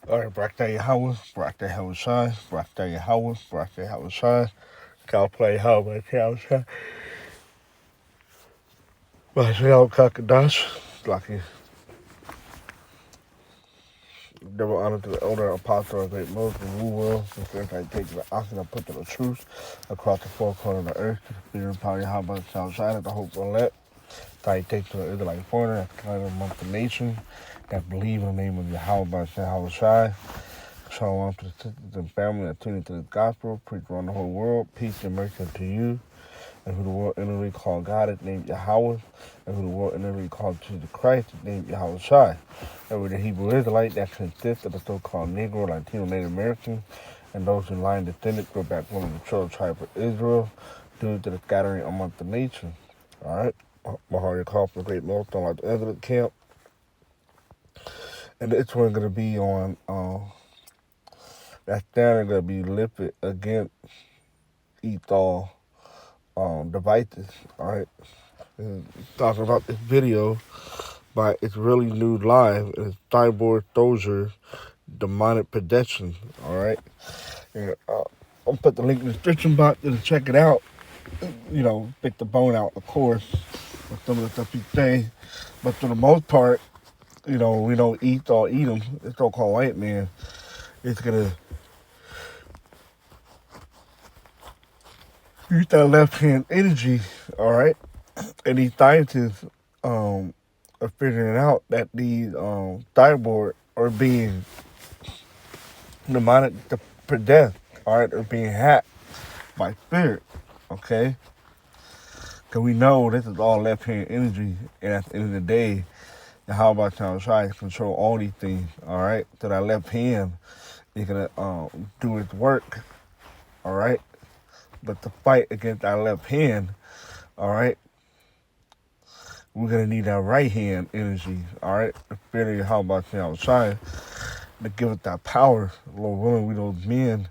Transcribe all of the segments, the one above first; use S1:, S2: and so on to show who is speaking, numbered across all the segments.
S1: All right, Brakta Yahweh, Brakta Hawashai, Brakta Yahweh, Brakta Hawashai, Cal play Yahweh, Hawashai, Brakta Kakadash, Lucky. Double honor to the elder apostle of great Muslim who will, since I take the oxen and put to the truth across the four corners of the earth, to the fear and power of Yahweh shall shine at the hope will let. I take to the Israelite foreigner, that kind of amongst the nation, that believe in the name of Yahweh shall shine. Shalom to the sisters and family that tune into the gospel, preach around the whole world, peace and mercy unto you, and who the world inwardly called God is named Yahweh, and who the world inwardly called Jesus Christ is named Yahweh Shai. And with the Hebrew Israelite that consists of the so-called Negro, Latino, Native American, and those in line descendants go back one of the 12 tribes of Israel, due to the scattering amongst the nation. All right, Mahari call for the great millstone like the Israelite camp, and this one going to be on. That standard going to be lifted against Ethol devices. All right, and talking about this video by It's Really New Live and it's Cyborg Dozier Demonic Possession. All right, and I'll put the link in the description box to check it out. You know, pick the bone out, of course, with some of the stuff you say, but for the most part, you know, we don't eat or eat them. This so-called white man is gonna use that left hand energy. All right, and these scientists are figuring out that these cyborg are being demonic possessed, all right, are being hacked by spirit, okay? Because we know this is all left hand energy, and at the end of the day, the how about y'all try to control all these things, all right? So that left hand is gonna do its work, all right? But to fight against our left hand, all right, we're gonna need our right hand energy, all right? The spirit of how about y'all try to give us that power, Lord willing, we those men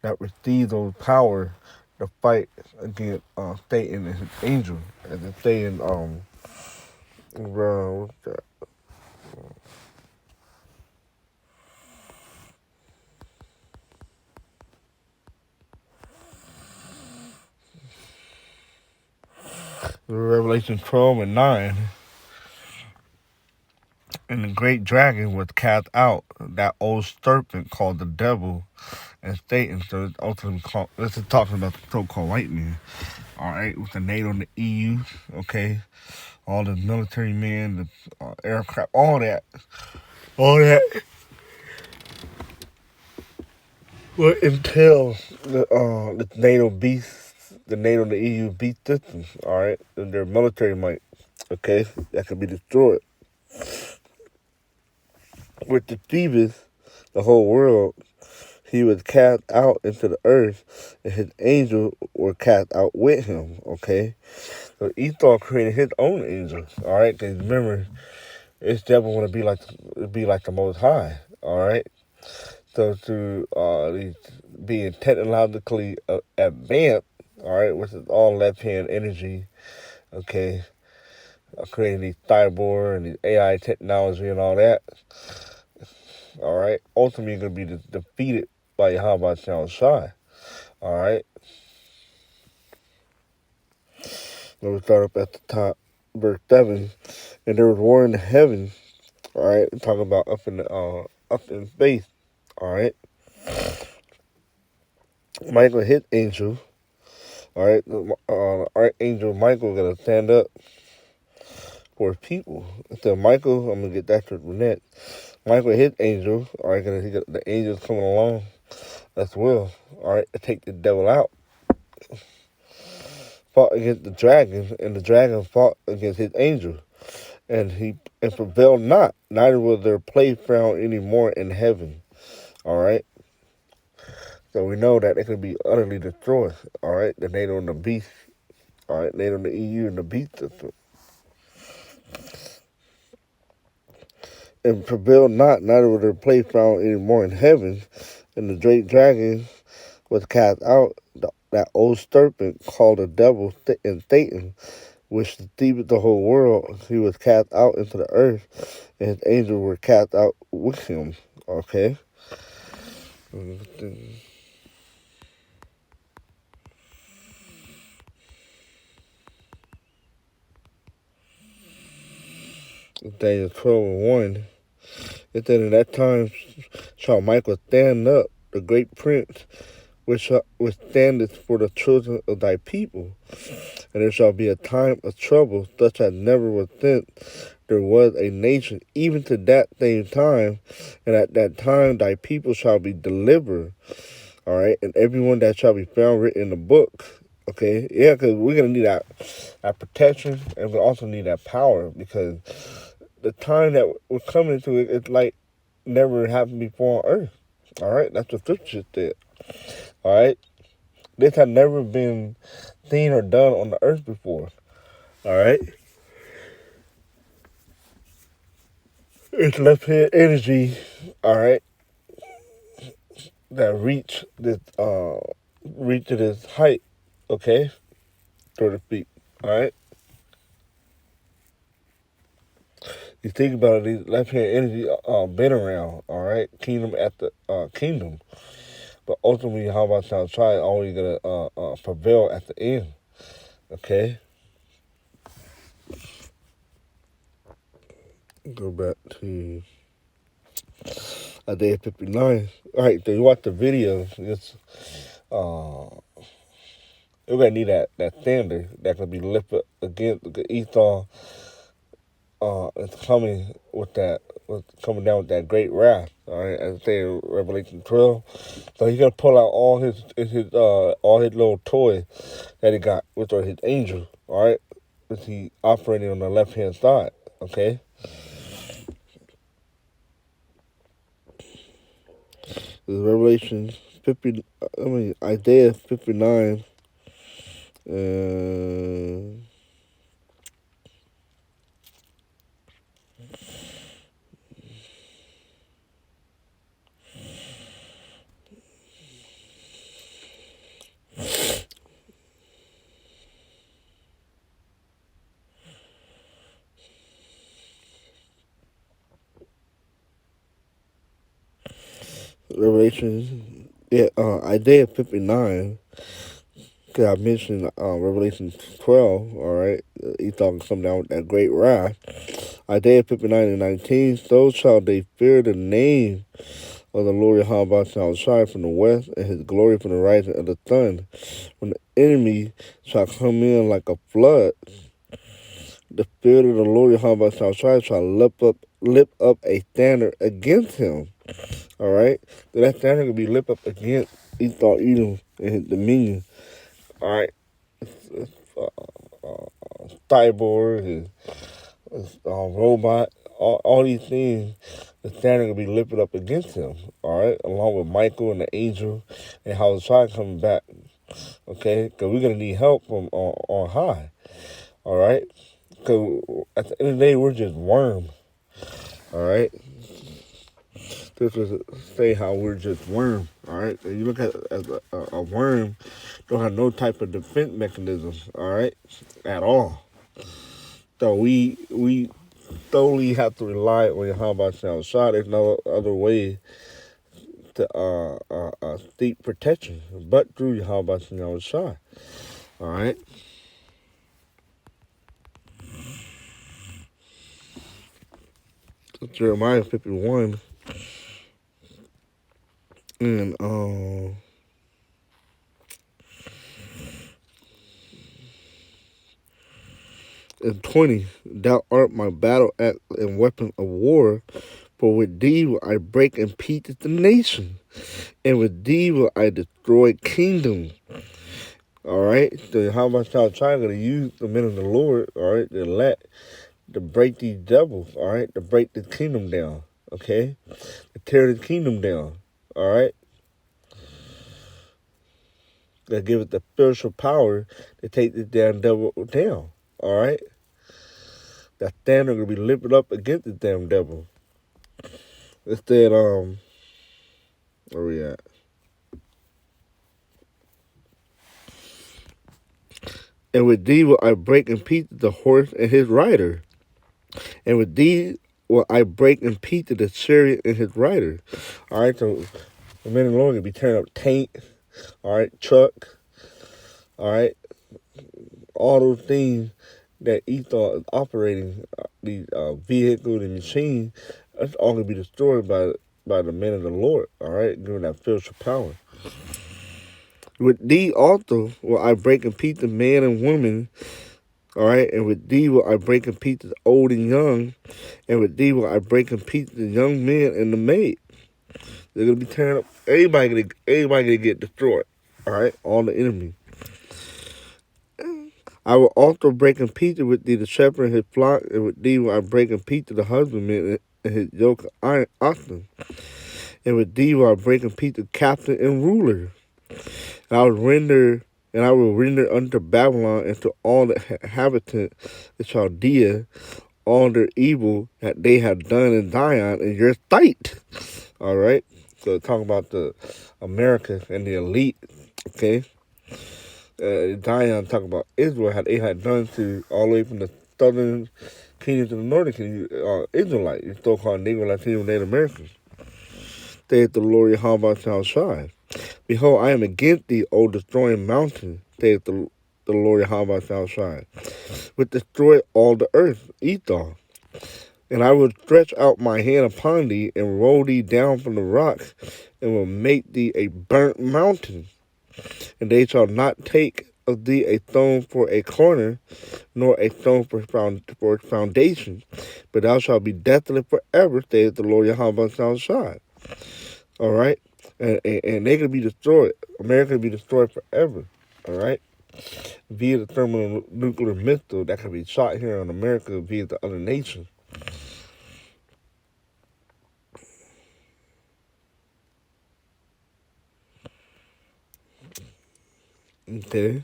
S1: that receive those power to fight against Satan and his angel, and to stay in what's that? Revelation 12 and 9. And the great dragon was cast out, that old serpent called the devil and Satan. So it's ultimately called, this is talking about the so-called white man. All right, with the NATO and the EU, okay, all the military men, the aircraft, all that, well, until the NATO beast, the NATO and the EU beast systems, all right, and their military might, okay, that could be destroyed. With the Thebes, the whole world, he was cast out into the earth, and his angels were cast out with him, okay? So Esau created his own angels, all right? Because remember, it's devil want to be like the Most High, all right? So to being technologically advanced, all right, which is all left hand energy, okay, creating these cyborg and these AI technology and all that, all right, ultimately going to be defeated by Yahweh Shai, all right. Let me start up at the top, verse 7. And there was war in the heaven, all right, talking about up in space, all right. Michael hit angel, all right. Archangel Michael gonna stand up for his people. So Michael, I'm gonna get that to next. Michael hit angel, all right. He got the angels coming along as well, all right, to take the devil out. Fought against the dragon, and the dragon fought against his angel, and prevailed not. Neither was their place found any more in heaven. All right. So we know that it could be utterly destroyed. All right. The NATO and the beast. All right. NATO and the EU and the beast system. And prevailed not. Neither was their place found any more in heaven. And the great dragon was cast out. That old serpent called the devil and Satan, which deceived the whole world. He was cast out into the earth, and his angels were cast out with him. Okay. Daniel 12:1. It said, in that time shall Michael stand up, the great prince, which standeth for the children of thy people. And there shall be a time of trouble, such as never was since there was a nation, even to that same time. And at that time thy people shall be delivered. All right, and everyone that shall be found written in the book. Okay, yeah, because we're gonna need that protection, and we also need that power, because the time that we're coming into it's like never happened before on Earth. All right, that's what Scripture said. All right, this had never been seen or done on the Earth before. All right, it's left hand energy. All right, that reach to this height. Okay, so to speak. All right. You think about it, these left hand energy been around, all right, kingdom after kingdom, but ultimately, how about y'all try always gonna prevail at the end, okay? Go back to Isaiah 59. All right, so you watch the video. You're gonna need that standard that can be lifted against Esau. It's coming coming down with that great wrath. All right, as I say in Revelation 12. So he's gonna pull out all his little toys that he got, which are his angels. All right, which he operating on the left hand side. Okay. This is Revelation 50. Isaiah 59. Isaiah 59. Because I mentioned Revelation 12, all right? Esau can come down with that great wrath. Isaiah 59:19, so shall they fear the name of the Lord Yahweh shall shine from the west, and his glory from the rising of the sun. When the enemy shall come in like a flood, the spirit of the Lord Yahweh shall shine, shall lift up a standard against him. All right? So that standard will be lift up against Esau, Edom, and his dominion. All right? Cyborg and robot, all these things, the standard will be lifted up against him, all right, along with Michael and the angel and how the child coming back, okay, because we're going to need help from on high, all right, because at the end of the day, we're just worms, all right. This is say how we're just worms, all right. And you look at as a worm, don't have no type of defense mechanism, all right, at all. So we totally have to rely on Yahweh Shah. There's no other way to seek protection but through Yahweh Shah. All right. So Jeremiah 51 and and 20, thou art my battle axe and weapon of war, for with thee will I break in pieces the nation, and with thee will I destroy kingdoms. All right, so how much y'all trying to use the men of the Lord, all right, to break these devils, all right, to break the kingdom down, okay, to tear the kingdom down, all right, to give it the spiritual power to take this damn devil down, all right. That standard will be lifted up against the damn devil. Instead, where we at? And with thee will I break in pieces the horse and his rider. And with thee will I break in pieces the chariot and his rider. All right, so The men of the Lord can be tearing up tank, all right, truck, all right, all those things that Esau is operating, these vehicles and machines, that's all going to be destroyed by the men of the Lord, all right, giving that spiritual power. With thee also will I break in pieces man and woman, all right, and with thee will I break in pieces old and young, and with thee will I break in pieces the young men and the maid. They're gonna be tearing up. Everybody gonna get destroyed. All right, all the enemy. I will also break in pieces with thee the shepherd and his flock, and with thee will I break in pieces the husbandman and his yoke of iron oxen, and with thee will I break in pieces captain and ruler. And I will render unto Babylon and to all the inhabitants of Chaldea all their evil that they have done in Zion in your sight. All right. So talking about the America and the elite. Okay. Zion talking about Israel, how they had done to all the way from the southern kingdom to the northern kingdom, Israelite, you still called Negro, Latino, Native Americans. Saith the Lord Yahweh shall shine. Behold, I am against thee, O destroying mountain, saith the Lord Yahweh shall shine, which destroy all the earth, Esau. And I will stretch out my hand upon thee, and roll thee down from the rocks, and will make thee a burnt mountain. And they shall not take of thee a stone for a corner, nor a stone for foundation, but thou shalt be desolate forever, saith the Lord Yahweh shall shine. All right? And they're going to be destroyed. America will be destroyed forever. All right? Via the thermonuclear missile that can be shot here in America via the other nations. Okay.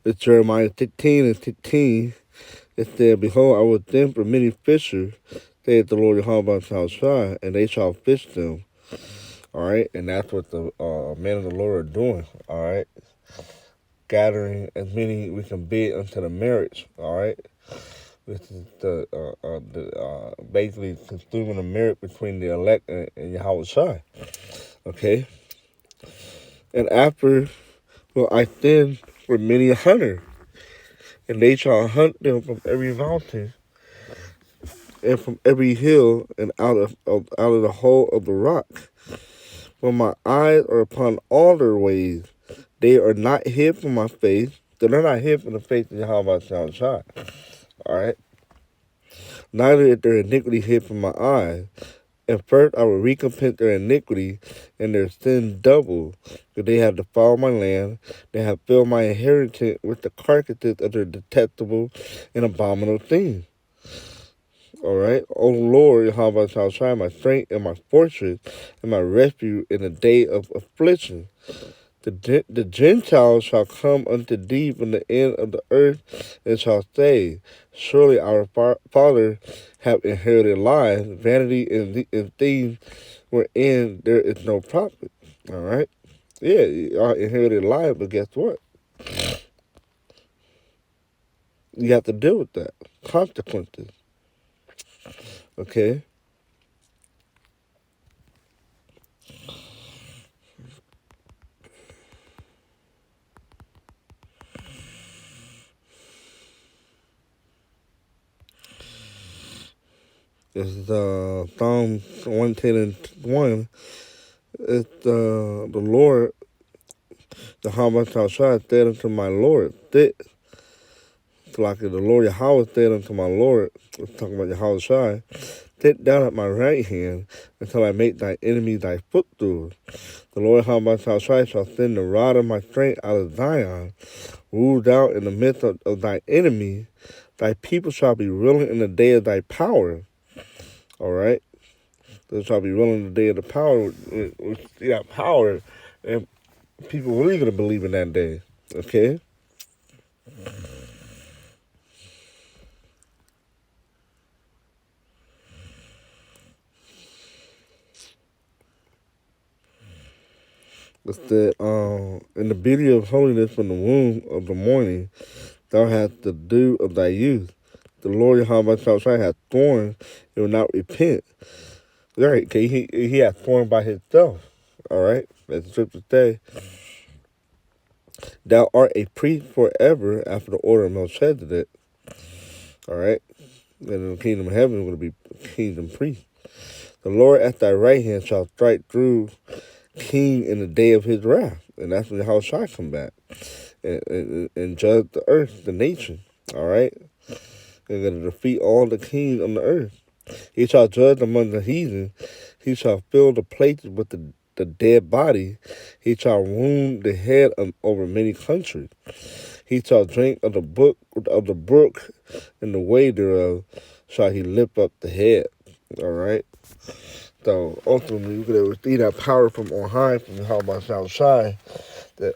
S1: It's Jeremiah 15 and 15. It said, Behold, I will send for many fishers, saith the Lord Yahweh shall shine, and they shall fish them. All right? And that's what the men of the Lord are doing. All right? Gathering as many we can bid unto the marriage. All right? This is basically consuming the merit between the elect and Yahweh Shai. Okay? And after will I send for many a hunter, and they shall hunt them from every mountain and from every hill and out of the hole of the rock. For my eyes are upon all their ways. They are not hid from my face. They're not hid from the face of Yahweh shall shine. All right? Neither is their iniquity hid from my eyes. And first I will recompense their iniquity and their sin double, because they have defiled my land. They have filled my inheritance with the carcasses of their detestable and abominable things. All right. O Lord, Yahweh shall shine my strength and my fortress and my refuge in the day of affliction. The Gentiles shall come unto thee from the end of the earth and shall say, Surely our fathers have inherited lies, vanity, and things wherein there is no profit. All right? Yeah, you are inherited lies, but guess what? You have to deal with that. Consequences. Okay? It's Psalm 110 and 1. It's the Lord The Hamashah said unto my Lord, that like the Lord Yahweh said unto my Lord, talking about Yahweh, sit down at my right hand until I make thy enemy thy footstool. The Lord Hamashah shall send the rod of my strength out of Zion, rule thou in the midst of thy enemy. Thy people shall be ruling in the day of thy power. All right? They shall be ruling in the day of the power. We see that power, and people really going to believe in that day. Okay? It's that in the beauty of holiness from the womb of the morning, thou hast the dew of thy youth. The Lord Yahweh hath sworn, it will not repent. Right, okay, he hath sworn by himself. All right, as the scriptures say, thou art a priest forever after the order of Melchizedek. All right, and in the kingdom of heaven is going to be kingdom priest. The Lord at thy right hand shall strike through king in the day of his wrath, and that's when the house shall come back and judge the earth, the nation. All right, they're going to defeat all the kings on the earth. He shall judge among the heathen. He shall fill the places with the dead body. He shall wound the head over many countries. He shall drink of the brook, and the way thereof shall he lift up the head. All right. So ultimately, we're gonna receive that power from on high, from the How About South Side, that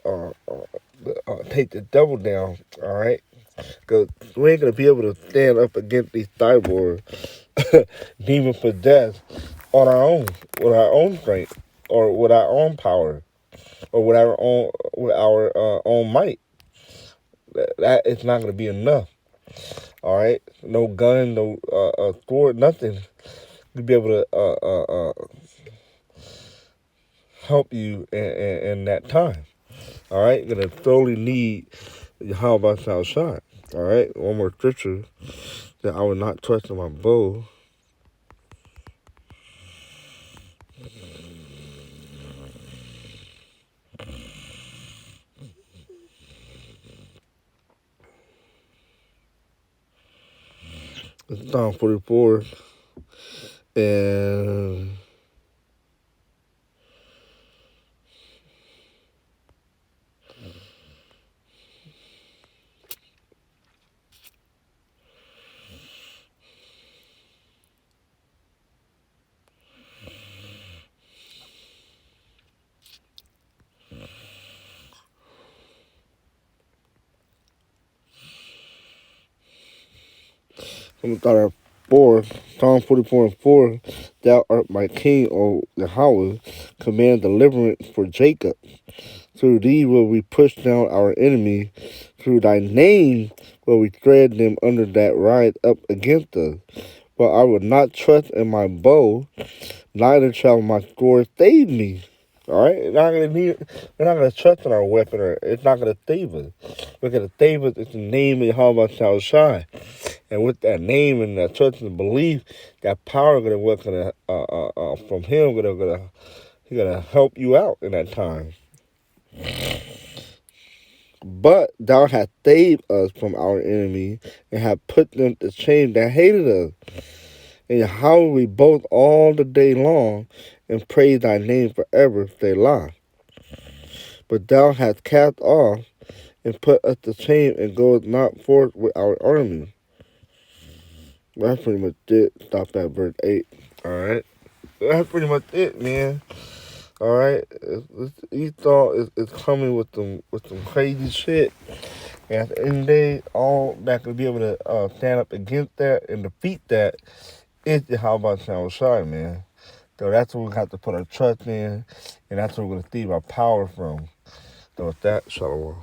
S1: take the devil down. All right. Because we ain't gonna be able to stand up against these cyborgs, demon possessed, on our own, with our own strength, or with our own power, or with our own might. That is not gonna be enough. All right, no gun, no sword, nothing to be able to help you in that time. All right, you're gonna totally need Yahweh outside. All right, one more scripture that I will not trust in my bow. It's Psalm 44 and Psalm 44 and 4, thou art my king, O Yahweh, command deliverance for Jacob. Through thee will we push down our enemy. Through thy name will we tread them under that rise up against us. But I will not trust in my bow, neither shall my sword save me. All right, we're not gonna trust in our weapon, or it's not gonna save us. We're gonna save us. It's the name of Yahweh shall shine, and with that name and that trust and belief, that power gonna work from Him. He's gonna help you out in that time. But thou hast saved us from our enemy, and have put them to shame that hated us. And how we both all the day long, and praise thy name forever, Selah. But thou hast cast off, and put us to shame, and goest not forth with our army. That's pretty much it. Stop at verse 8. All right. That's pretty much it, man. All right. Esau is coming with some crazy shit. And at the end of the day, all that could be able to stand up against that and defeat that is the How About Sound Shy, man. So that's what we have to put our trust in, and that's where we're going to receive our power from. So with that, shalom.